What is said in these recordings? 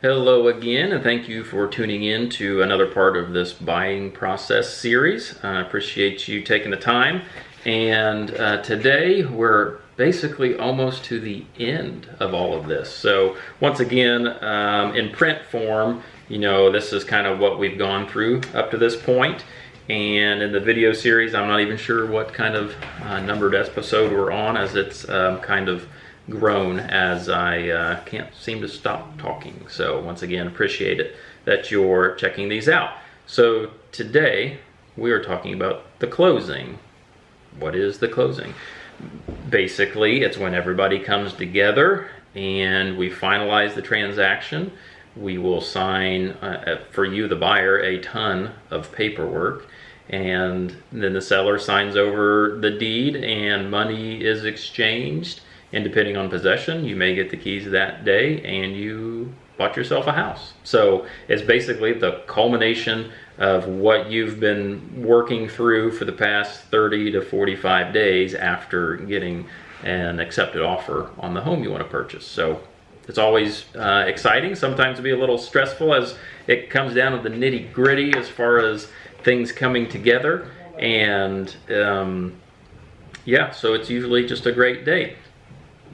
Hello again, and thank you for tuning in to another part of this buying process series. I appreciate you taking the time. And today we're basically almost to the end of all of this. So once again, in print form, this is kind of what we've gone through up to this point. And in the video series, I'm not even sure what kind of numbered episode we're on, as it's kind of grown as I can't seem to stop talking. So once again, appreciate it that you're checking these out. So today we are talking about the closing. What is the closing? Basically, it's when everybody comes together and we finalize the transaction. We will sign, for you the buyer, a ton of paperwork, and then the seller signs over the deed and money is exchanged. And depending on possession, you may get the keys that day and you bought yourself a house. So it's basically the culmination of what you've been working through for the past 30 to 45 days after getting an accepted offer on the home you want to purchase. So it's always exciting. Sometimes it be a little stressful as it comes down to the nitty gritty as far as things coming together. And yeah, so it's usually just a great day.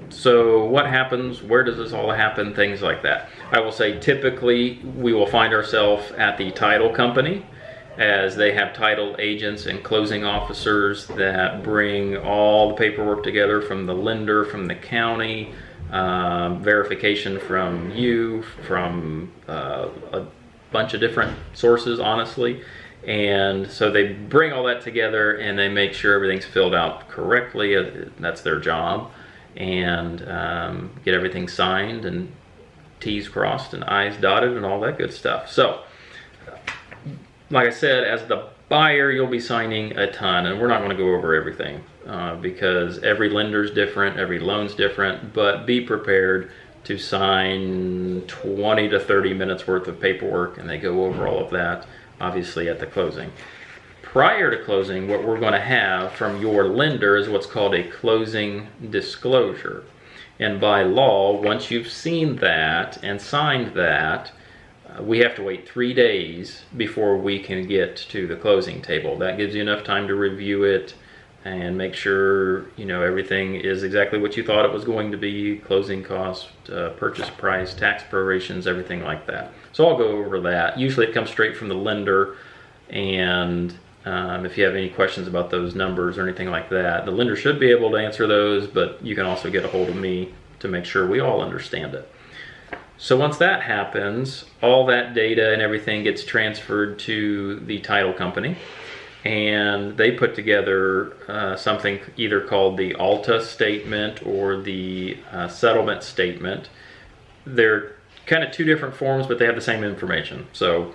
So what happens? Where does this all happen? Things like that. I will say typically we will find ourselves at the title company, as they have title agents and closing officers that bring all the paperwork together from the lender, from the county, verification from you, from a bunch of different sources, honestly. And so they bring all that together and they make sure everything's filled out correctly. That's their job. And get everything signed and T's crossed and I's dotted and all that good stuff. So like I said, as the buyer, you'll be signing a ton, and we're not going to go over everything because every lender's different, every loan's different, but be prepared to sign 20 to 30 minutes worth of paperwork, and they go over all of that obviously at the closing. Prior to closing, what we're going to have from your lender is what's called a closing disclosure. And by law, once you've seen that and signed that, we have to wait 3 days before we can get to the closing table. That gives you enough time to review it and make sure everything is exactly what you thought it was going to be: closing costs, purchase price, tax prorations, everything like that. So I'll go over that. Usually it comes straight from the lender, and if you have any questions about those numbers or anything like that, the lender should be able to answer those, but you can also get a hold of me to make sure we all understand it. So once that happens, all that data and everything gets transferred to the title company, and they put together something either called the Alta statement or the settlement statement. They're kind of two different forms, but they have the same information. So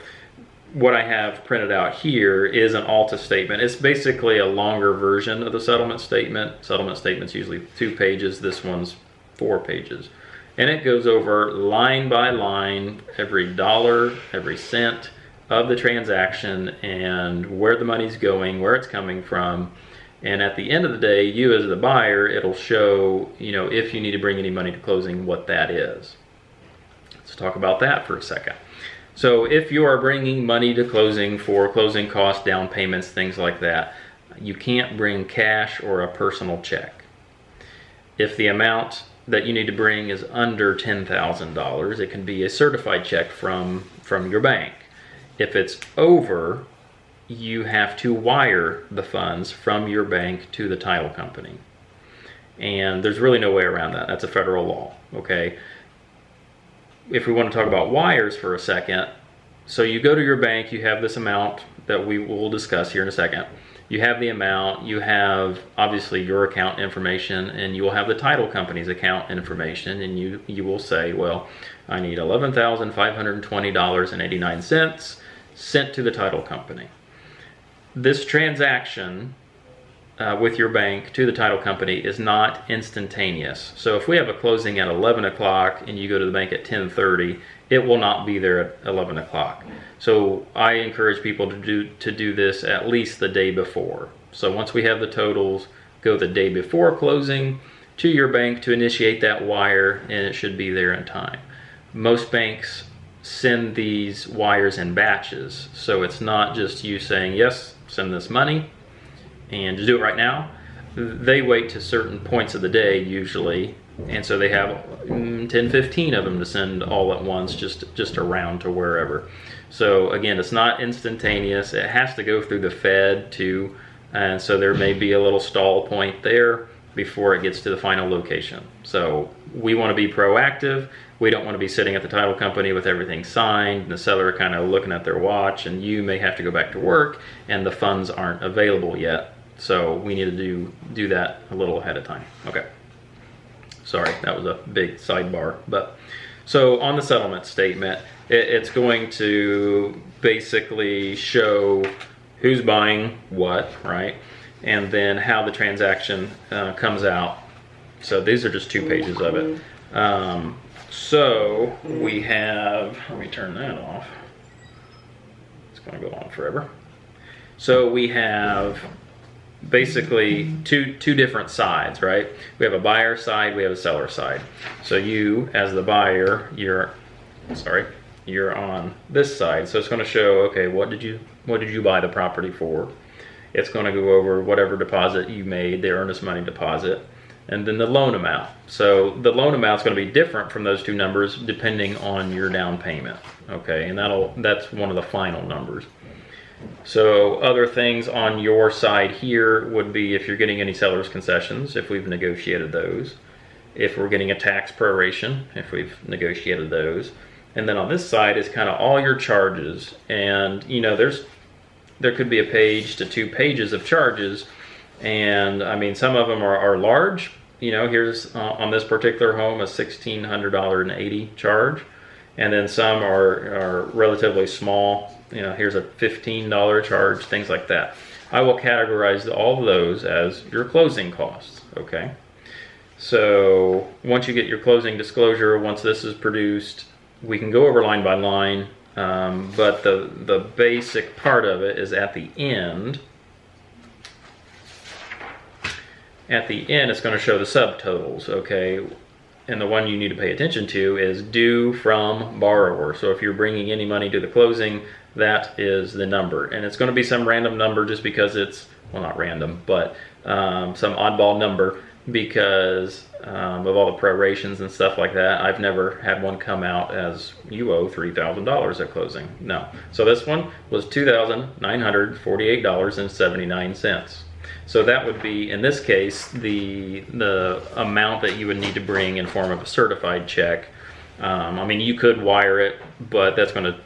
what I have printed out here is an Alta statement. It's basically a longer version of the settlement statement. Settlement statement's usually 2 pages. This one's 4 pages. And it goes over line by line every dollar, every cent of the transaction and where the money's going, where it's coming from. And at the end of the day, you as the buyer, it'll show, if you need to bring any money to closing, what that is. Let's talk about that for a second. So if you are bringing money to closing for closing costs, down payments, things like that, you can't bring cash or a personal check. If the amount that you need to bring is under $10,000, it can be a certified check from your bank. If it's over, you have to wire the funds from your bank to the title company. And there's really no way around that. That's a federal law, okay? If we want to talk about wires for a second, so you go to your bank, you have this amount that we will discuss here in a second. You have the amount, you have obviously your account information, and you will have the title company's account information, and you will say, well, I need $11,520.89 sent to the title company. This transaction with your bank to the title company is not instantaneous. So if we have a closing at 11 o'clock and you go to the bank at 10:30, it will not be there at 11 o'clock. So I encourage people to do this at least the day before. So once we have the totals, go the day before closing to your bank to initiate that wire, and it should be there in time. Most banks send these wires in batches. So it's not just you saying, yes, send this money, and just do it right now. They wait to certain points of the day usually, and so they have 10, 15 of them to send all at once, just around to wherever. So again, it's not instantaneous. It has to go through the Fed too, and so there may be a little stall point there before it gets to the final location. So we want to be proactive. We don't want to be sitting at the title company with everything signed and the seller kind of looking at their watch, and you may have to go back to work and the funds aren't available yet. So we need to do that a little ahead of time. Okay. Sorry, that was a big sidebar. But so on the settlement statement, it's going to basically show who's buying what, right? And then how the transaction comes out. So these are just 2 pages of it. So we have, let me turn that off. It's going to go on forever. So we have basically two different sides, right? We have a buyer side, we have a seller side. So you, as the buyer, you're on this side. So it's going to show, okay, what did you buy the property for? It's going to go over whatever deposit you made, the earnest money deposit, and then the loan amount. So the loan amount is going to be different from those 2 numbers depending on your down payment. Okay, and that's one of the final numbers. So other things on your side here would be if you're getting any seller's concessions, if we've negotiated those, if we're getting a tax proration, if we've negotiated those, and then on this side is kind of all your charges. And you know, there could be a page to 2 pages of charges, and I mean some of them are large. You know, here's on this particular home a $1,600.80 charge, and then some are relatively small. You know, here's a $15 charge, things like that. I will categorize all of those as your closing costs, okay? So once you get your closing disclosure, once this is produced, we can go over line by line, but the basic part of it is at the end. At the end, it's going to show the subtotals, okay? And the one you need to pay attention to is due from borrower. So if you're bringing any money to the closing, that is the number. And it's going to be some random number just because it's, well, not random, but some oddball number because of all the prorations and stuff like that. I've never had one come out as you owe $3,000 at closing. No. So this one was $2,948.79. So that would be, in this case, the amount that you would need to bring in form of a certified check. I mean, you could wire it, but that's going to,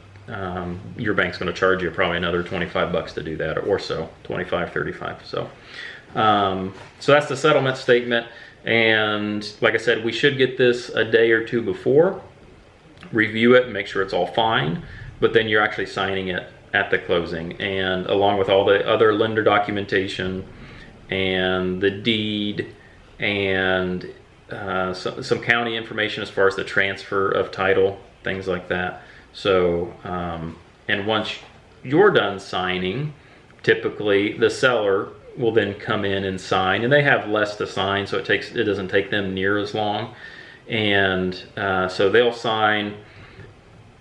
your bank's going to charge you probably another $25 to do that, or so, 25, 35. So that's the settlement statement. And like I said, we should get this a day or 2 before, review it and make sure it's all fine, but then you're actually signing it at the closing, and along with all the other lender documentation and the deed and some county information as far as the transfer of title, things like that. So and once you're done signing, typically the seller will then come in and sign, and they have less to sign, so it doesn't take them near as long. And so they'll sign.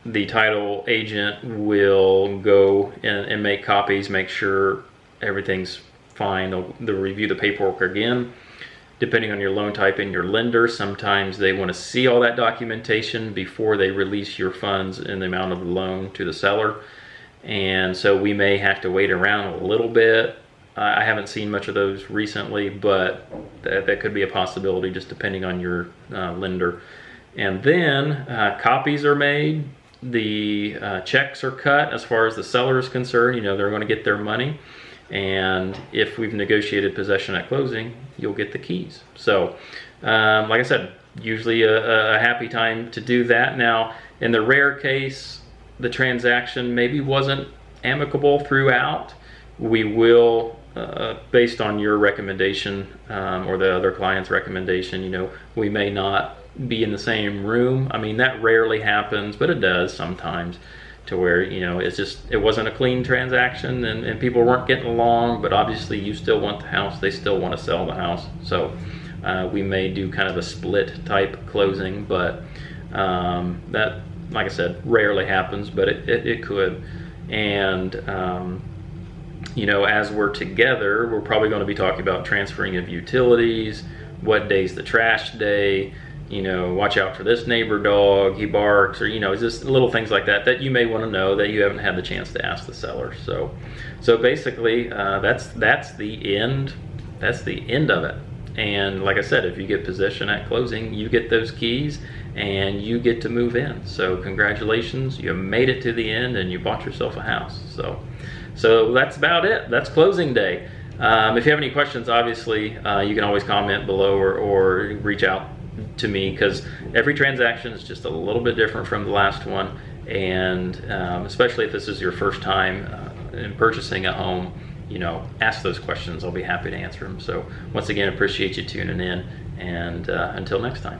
The title agent will go and make copies, make sure everything's fine. They'll review the paperwork again. Depending on your loan type and your lender, sometimes they want to see all that documentation before they release your funds and the amount of the loan to the seller. And so we may have to wait around a little bit. I haven't seen much of those recently, but that could be a possibility just depending on your lender. And then copies are made. The checks are cut as far as the seller is concerned. You know, they're going to get their money, and if we've negotiated possession at closing, you'll get the keys. So like I said, usually a happy time to do that. Now, in the rare case the transaction maybe wasn't amicable throughout, we will based on your recommendation or the other client's recommendation, you know, we may not be in the same room. I mean, that rarely happens, but it does sometimes, to where, you know, it wasn't a clean transaction and people weren't getting along, but obviously you still want the house, they still want to sell the house. So we may do kind of a split type closing, but that like I said, rarely happens, but it could. And you know, as we're together, we're probably going to be talking about transferring of utilities, what day's the trash day, you know, watch out for this neighbor dog, he barks, or, you know, just little things like that that you may want to know that you haven't had the chance to ask the seller. So basically, that's the end. That's the end of it. And like I said, if you get possession at closing, you get those keys and you get to move in. So congratulations, you made it to the end and you bought yourself a house. So that's about it. That's closing day. If you have any questions, obviously, you can always comment below or reach out to me, because every transaction is just a little bit different from the last one. And especially if this is your first time in purchasing a home, you know, ask those questions. I'll be happy to answer them. So once again, appreciate you tuning in, and until next time.